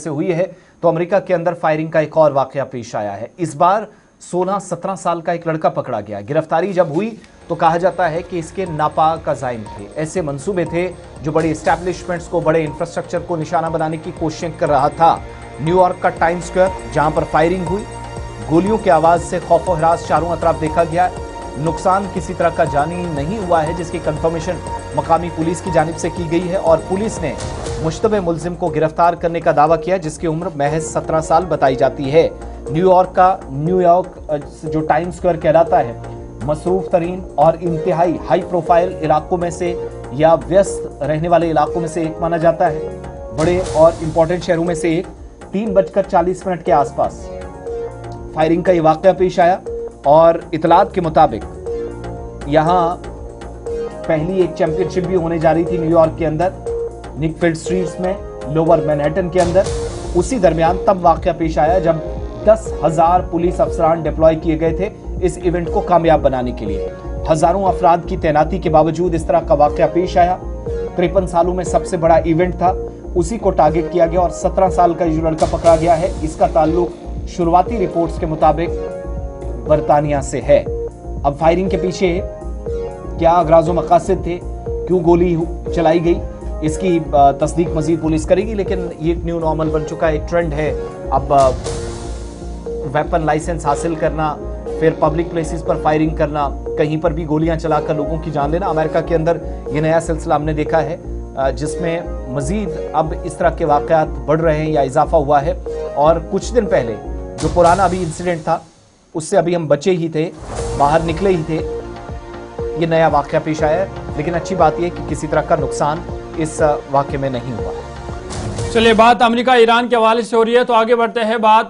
से हुई है तो अमेरिका के अंदर फायरिंग का एक और वाकया पेश आया है। इस बार 16-17 साल का एक लड़का पकड़ा गया। गिरफ्तारी जब हुई तो कहा जाता है कि इसके नापाक अज़ाइम थे, ऐसे मंसूबे थे जो बड़े एस्टैब्लिशमेंट्स को, बड़े इंफ्रास्ट्रक्चर को निशाना बनाने की कोशिश कर रहा था। न्यूयॉर्क का टाइम्स स्क्वायर जहां पर फायरिंग हुई, गोलियों की आवाज से खौफो हरास चारों तरफ देखा गया। नुकसान किसी तरह का जानी नहीं हुआ है, जिसकी कंफर्मेशन मकामी पुलिस की जानिब से की गई है और पुलिस ने मुश्तबे मुलजिम को गिरफ्तार करने का दावा किया, जिसकी उम्र महज 17 साल बताई जाती है। न्यूयॉर्क जो टाइम्स स्क्वायर कहलाता है, मसरूफ तरीन और इंतहाई हाई प्रोफाइल इलाकों में से या व्यस्त रहने वाले इलाकों में से एक माना जाता है। बड़े और इंपॉर्टेंट शहरों में से एक। 3:40 के आसपास फायरिंग का ये वाकया पेश आया और इतलात के मुताबिक यहां पहली एक चैंपियनशिप भी होने जा रही थी न्यूयॉर्क के अंदर, निकफील्ड स्ट्रीट्स में, लोअर मैनहट्टन के अंदर। उसी दरमियान तब वाकया पेश आया जब 10,000 पुलिस अफसरान डिप्लॉय किए गए थे इस इवेंट को कामयाब बनाने के लिए। हजारों अफराद की तैनाती के बावजूद इस तरह का वाकया पेश आया। 53 सालों में सबसे बड़ा इवेंट था, उसी को टारगेट किया गया और 17 साल का जो लड़का पकड़ा गया है, इसका ताल्लुक शुरुआती रिपोर्ट्स के मुताबिक बरतानिया से है। अब फायरिंग के पीछे क्या अगराज़ो मकासद थे, क्यों गोली चलाई गई, इसकी तस्दीक मजीद पुलिस करेगी। लेकिन ये एक न्यू नॉर्मल बन चुका है, एक ट्रेंड है। अब वेपन लाइसेंस हासिल करना, फिर पब्लिक प्लेसेस पर फायरिंग करना, कहीं पर भी गोलियां चलाकर लोगों की जान लेना, अमेरिका के अंदर ये नया सिलसिला हमने देखा है, जिसमें मजीद अब इस तरह के वाकयात बढ़ रहे हैं या इजाफा हुआ है। और कुछ दिन पहले जो पुराना अभी इंसिडेंट था, उससे अभी हम बचे ही थे, बाहर निकले ही थे, ये नया वाकया पेश आया है। लेकिन अच्छी बात यह कि किसी तरह का नुकसान इस वाकये में नहीं हुआ। चलिए, बात अमेरिका ईरान के हवाले से हो रही है तो आगे बढ़ते हैं। बात